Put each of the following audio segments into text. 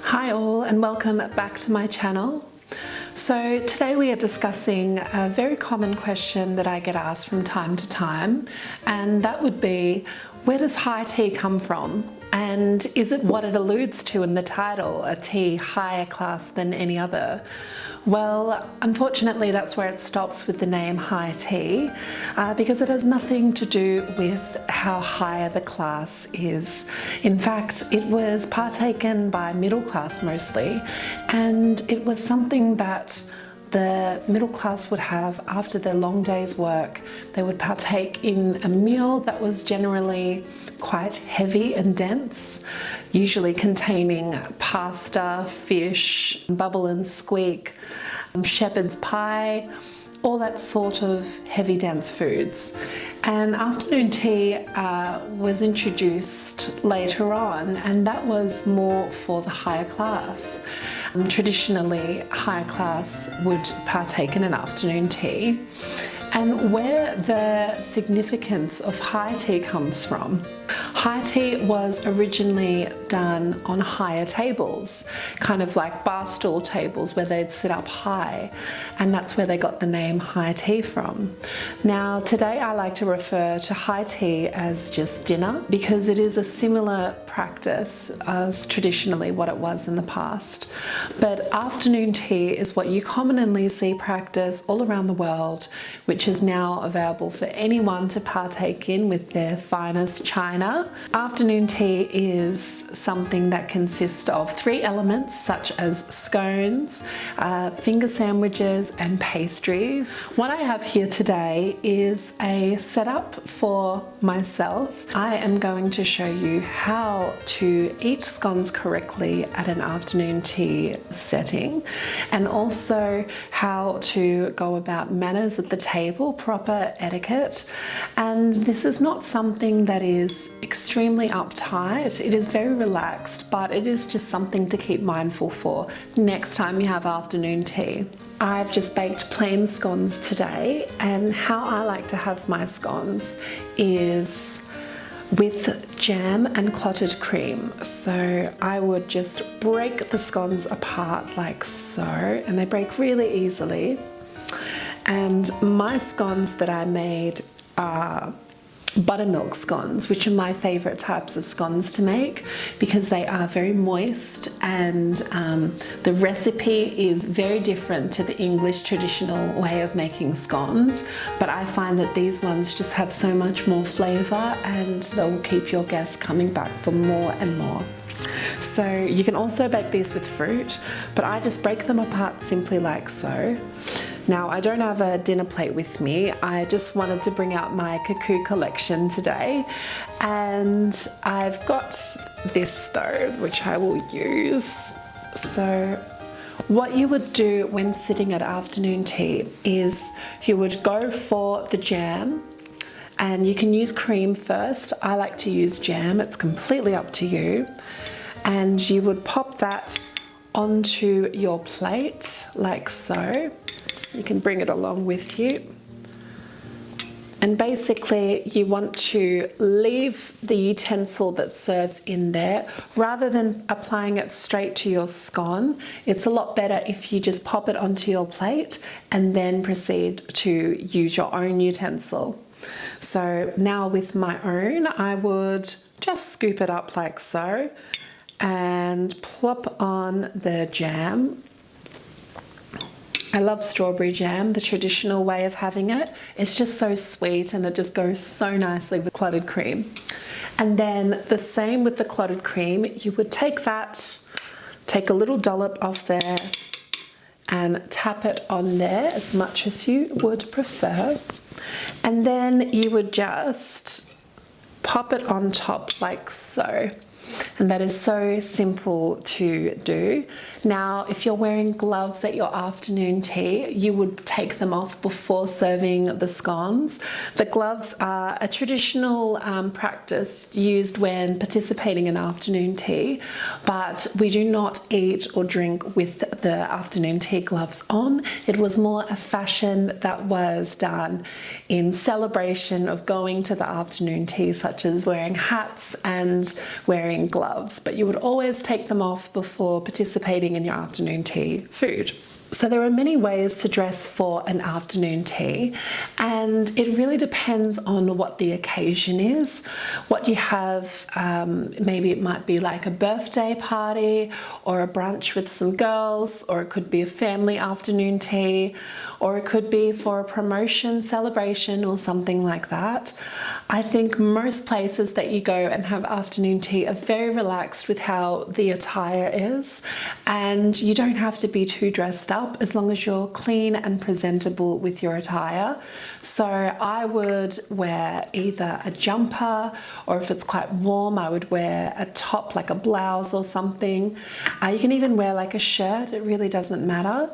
Hi all and welcome back to my channel. So today we are discussing a very common question that I get asked from time to time, and that would be, where does high tea come from? And is it what it alludes to in the title, a tea higher class than any other? Well, unfortunately that's where it stops with the name high tea, because it has nothing to do with how higher the class is. In fact, it was partaken by middle class mostly, and it was something that the middle class would have after their long day's work. They would partake in a meal that was generally quite heavy and dense, usually containing pasta, fish, bubble and squeak, shepherd's pie, all that sort of heavy dense foods. And afternoon tea was introduced later on, and that was more for the higher class. Traditionally, higher class would partake in an afternoon tea. And where the significance of high tea comes from. High tea was originally done on higher tables, kind of like bar stool tables where they'd sit up high, and that's where they got the name high tea from. Now today I like to refer to high tea as just dinner, because it is a similar practice as traditionally what it was in the past. But afternoon tea is what you commonly see practice all around the world, which is now available for anyone to partake in with their finest china. Afternoon tea is something that consists of 3 elements such as scones, finger sandwiches and pastries. What I have here today is a setup for myself. I am going to show you how to eat scones correctly at an afternoon tea setting, and also how to go about manners at the table, proper etiquette. And this is not something that is extremely uptight. It is very relaxed, but it is just something to keep mindful for next time you have afternoon tea. I've just baked plain scones today, and how I like to have my scones is with jam and clotted cream. So I would just break the scones apart like so, and they break really easily. And my scones that I made are buttermilk scones, which are my favorite types of scones to make because they are very moist, and the recipe is very different to the English traditional way of making scones, but I find that these ones just have so much more flavor and they'll keep your guests coming back for more and more. So you can also bake these with fruit, but I just break them apart simply like so. Now I don't have a dinner plate with me, I just wanted to bring out my cuckoo collection today, and I've got this though, which I will use. So what you would do when sitting at afternoon tea is you would go for the jam, and you can use cream first. I like to use jam, it's completely up to you. And you would pop that onto your plate like so. You can bring it along with you. And basically you want to leave the utensil that serves in there rather than applying it straight to your scone. It's a lot better if you just pop it onto your plate and then proceed to use your own utensil. So now with my own, I would just scoop it up like so and plop on the jam. I love strawberry jam, the traditional way of having it. It's just so sweet and it just goes so nicely with clotted cream. And then the same with the clotted cream, you would take that, take a little dollop off there and tap it on there as much as you would prefer. And then you would just pop it on top like so. And that is so simple to do. Now, if you're wearing gloves at your afternoon tea, you would take them off before serving the scones. The gloves are a traditional practice used when participating in afternoon tea, but we do not eat or drink with the afternoon tea gloves on. It was more a fashion that was done in celebration of going to the afternoon tea, such as wearing hats and wearing wearing gloves, but you would always take them off before participating in your afternoon tea food. So there are many ways to dress for an afternoon tea, and it really depends on what the occasion is. What you have, maybe it might be like a birthday party or a brunch with some girls, or it could be a family afternoon tea, or it could be for a promotion, celebration, or something like that. I think most places that you go and have afternoon tea are very relaxed with how the attire is, and you don't have to be too dressed up as long as you're clean and presentable with your attire. So I would wear either a jumper, or if it's quite warm, I would wear a top like a blouse or something. You can even wear like a shirt, it really doesn't matter.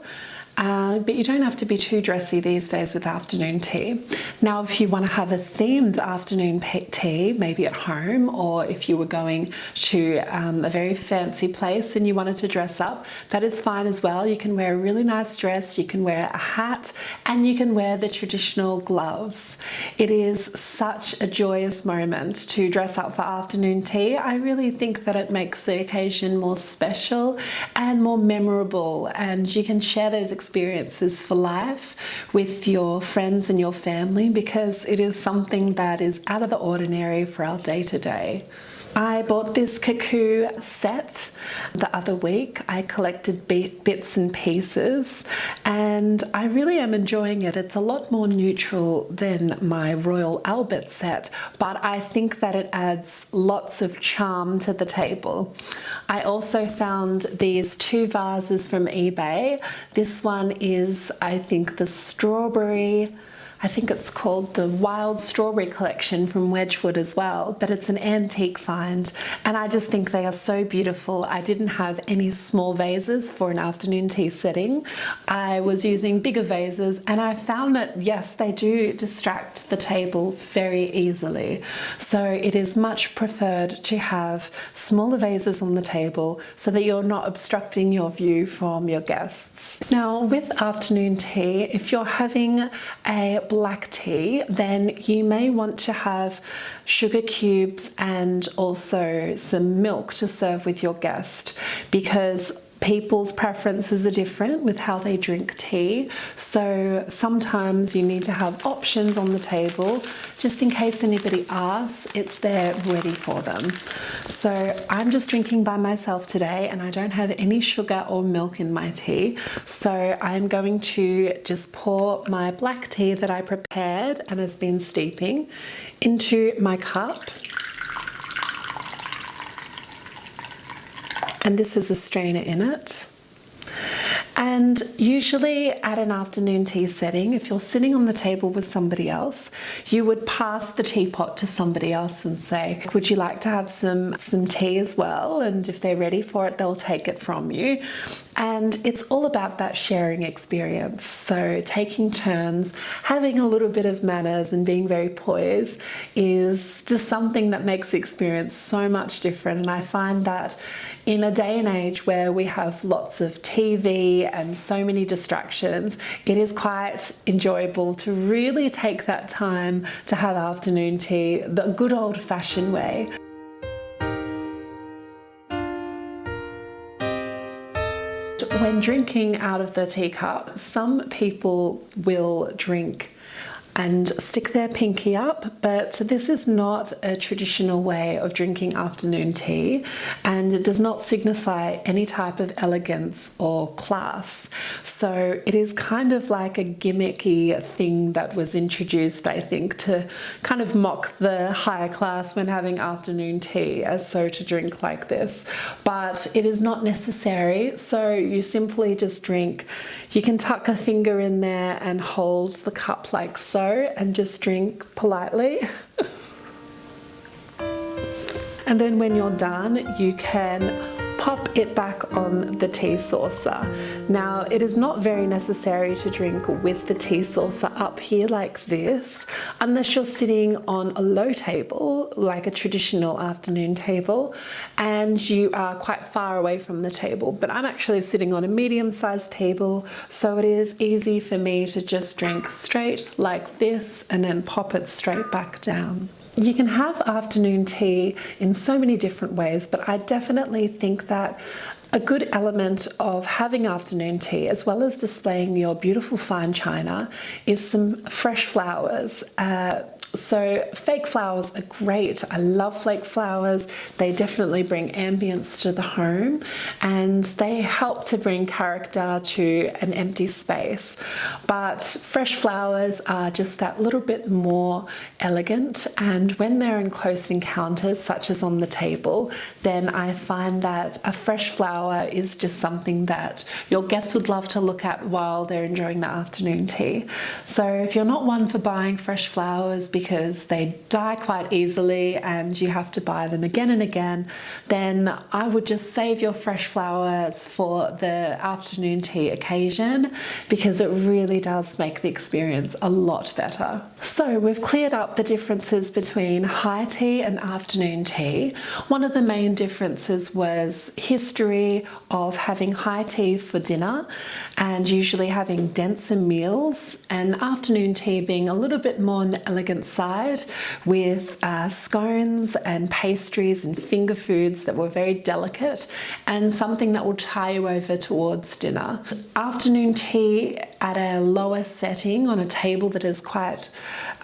But you don't have to be too dressy these days with afternoon tea. Now, if you want to have a themed afternoon tea, maybe at home, or if you were going to a very fancy place and you wanted to dress up, that is fine as well. You can wear a really nice dress, you can wear a hat, and you can wear the traditional gloves. It is such a joyous moment to dress up for afternoon tea. I really think that it makes the occasion more special and more memorable, and you can share those experiences for life with your friends and your family, because it is something that is out of the ordinary for our day-to-day. I bought this cuckoo set the other week. I collected bits and pieces, and I really am enjoying it. It's a lot more neutral than my Royal Albert set, but I think that it adds lots of charm to the table. I also found these two vases from eBay. This one is, I think, the strawberry. I think it's called the Wild Strawberry Collection from Wedgwood as well, but it's an antique find, and I just think they are so beautiful. I didn't have any small vases for an afternoon tea setting. I was using bigger vases, and I found that, yes, they do distract the table very easily. So it is much preferred to have smaller vases on the table so that you're not obstructing your view from your guests. Now, with afternoon tea, if you're having a black tea, then you may want to have sugar cubes and also some milk to serve with your guest, because people's preferences are different with how they drink tea. So sometimes you need to have options on the table just in case anybody asks, it's there ready for them. So I'm just drinking by myself today, and I don't have any sugar or milk in my tea. So I'm going to just pour my black tea that I prepared and has been steeping into my cup. And this is a strainer in it. And usually at an afternoon tea setting, if you're sitting on the table with somebody else, you would pass the teapot to somebody else and say, would you like to have some tea as well? And if they're ready for it, they'll take it from you. And it's all about that sharing experience. So taking turns, having a little bit of manners and being very poised is just something that makes the experience so much different. And I find that in a day and age where we have lots of TV and so many distractions, it is quite enjoyable to really take that time to have afternoon tea the good old-fashioned way. When drinking out of the teacup, some people will drink and stick their pinky up, but this is not a traditional way of drinking afternoon tea, and it does not signify any type of elegance or class. So it is kind of like a gimmicky thing that was introduced, I think, to kind of mock the higher class when having afternoon tea, as so to drink like this. But it is not necessary, so you simply just drink. You can tuck a finger in there and hold the cup like so, and just drink politely. And then when you're done, you can pop it back on the tea saucer. Now, it is not very necessary to drink with the tea saucer up here like this, unless you're sitting on a low table, like a traditional afternoon table, and you are quite far away from the table. But I'm actually sitting on a medium-sized table, so it is easy for me to just drink straight like this and then pop it straight back down. You can have afternoon tea in so many different ways, but I definitely think that a good element of having afternoon tea, as well as displaying your beautiful fine china, is some fresh flowers. So fake flowers are great. I love flake flowers. They definitely bring ambience to the home, and they help to bring character to an empty space. But fresh flowers are just that little bit more elegant, and when they're in close encounters, such as on the table, then I find that a fresh flower is just something that your guests would love to look at while they're enjoying the afternoon tea. So if you're not one for buying fresh flowers because they die quite easily and you have to buy them again and again, then I would just save your fresh flowers for the afternoon tea occasion, because it really does make the experience a lot better. So we've cleared up the differences between high tea and afternoon tea. One of the main differences was history of having high tea for dinner and usually having denser meals, and afternoon tea being a little bit more on the elegant side with scones and pastries and finger foods that were very delicate and something that will tie you over towards dinner. Afternoon tea at a lower setting on a table that is quite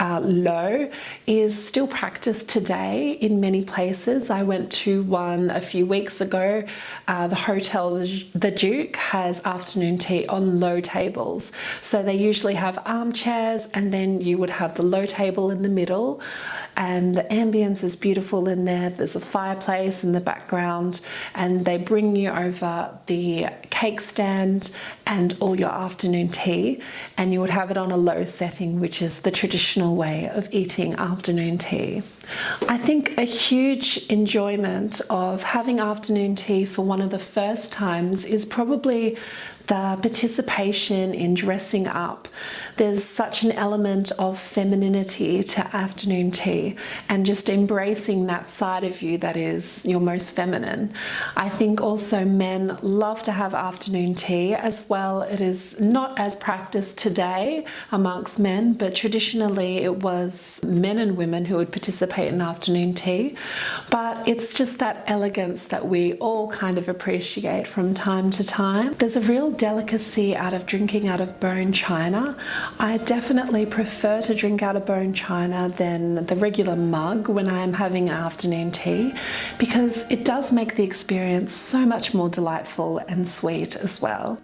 low is still practiced today in many places. I went to one a few weeks ago. The Hotel The Duke has afternoon tea on low tables. So they usually have armchairs, and then you would have the low table in the middle, and the ambience is beautiful in there. There's a fireplace in the background, and they bring you over the cake stand and all your afternoon tea, and you would have it on a low setting, which is the traditional way of eating afternoon tea. I think a huge enjoyment of having afternoon tea for one of the first times is probably the participation in dressing up. There's such an element of femininity to afternoon tea, and just embracing that side of you that is your most feminine. I think also men love to have afternoon tea as well. It is not as practiced today amongst men, but traditionally it was men and women who would participate in afternoon tea. But it's just that elegance that we all kind of appreciate from time to time. There's a real delicacy out of drinking out of bone china. I definitely prefer to drink out of bone china than the regular mug when I'm having afternoon tea, because it does make the experience so much more delightful and sweet as well.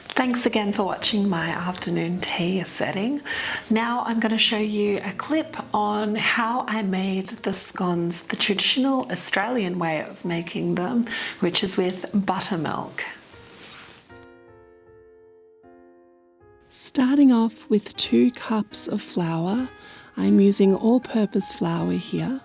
Thanks again for watching my afternoon tea setting. Now I'm going to show you a clip on how I made the scones the traditional Australian way of making them, which is with buttermilk. Starting off with 2 cups of flour, I'm using all-purpose flour here.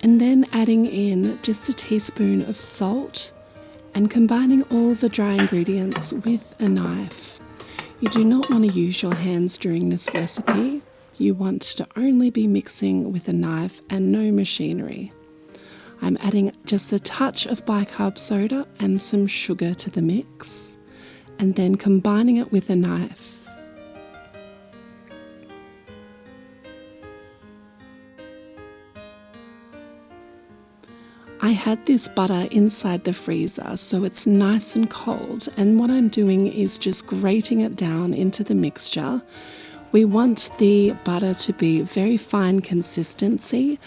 And then adding in just a teaspoon of salt and combining all the dry ingredients with a knife. You do not want to use your hands during this recipe. You want to only be mixing with a knife and no machinery. I'm adding just a touch of bicarb soda and some sugar to the mix, and then combining it with a knife. I had this butter inside the freezer, so it's nice and cold, and what I'm doing is just grating it down into the mixture. We want the butter to be very fine consistency,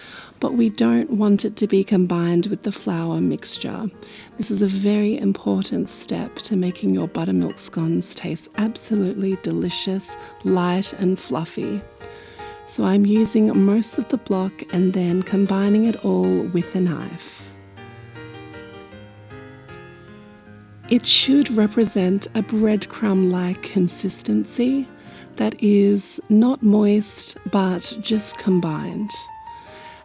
but we don't want it to be combined with the flour mixture. This is a very important step to making your buttermilk scones taste absolutely delicious, light and fluffy. So I'm using most of the block and then combining it all with a knife. It should represent a breadcrumb-like consistency that is not moist but just combined.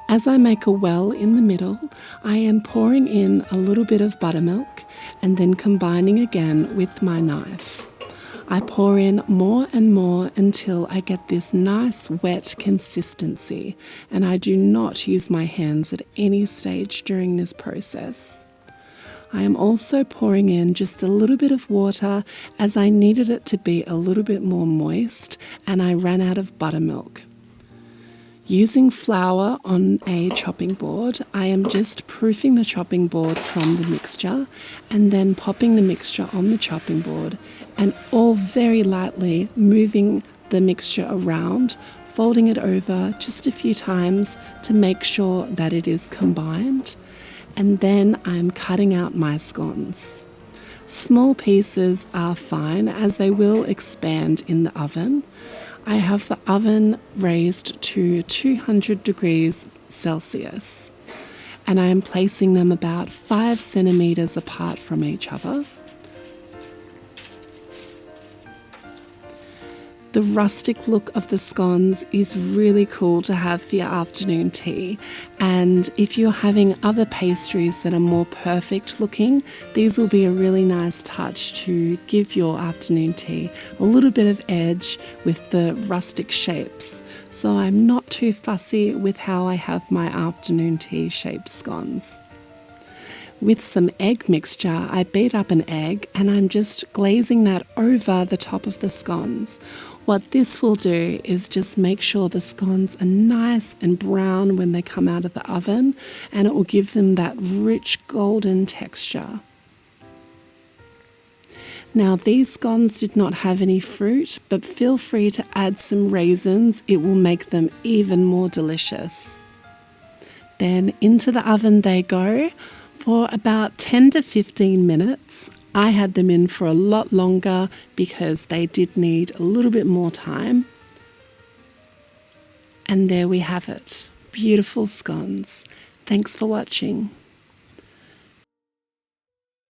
As I make a well in the middle, I am pouring in a little bit of buttermilk and then combining again with my knife. I pour in more and more until I get this nice wet consistency, and I do not use my hands at any stage during this process. I am also pouring in just a little bit of water as I needed it to be a little bit more moist and I ran out of buttermilk. Using flour on a chopping board, I am just proofing the chopping board from the mixture and then popping the mixture on the chopping board and all very lightly moving the mixture around, folding it over just a few times to make sure that it is combined. And then I'm cutting out my scones. Small pieces are fine as they will expand in the oven. I have the oven raised to 200 degrees Celsius and I am placing them about 5 centimeters apart from each other. The rustic look of the scones is really cool to have for your afternoon tea, and if you're having other pastries that are more perfect looking, these will be a really nice touch to give your afternoon tea a little bit of edge with the rustic shapes. So I'm not too fussy with how I have my afternoon tea shaped scones. With some egg mixture, I beat up an egg and I'm just glazing that over the top of the scones. What this will do is just make sure the scones are nice and brown when they come out of the oven, and it will give them that rich golden texture. Now these scones did not have any fruit, but feel free to add some raisins, it will make them even more delicious. Then into the oven they go for about 10 to 15 minutes. I had them in for a lot longer because they did need a little bit more time. And there we have it. Beautiful scones. Thanks for watching.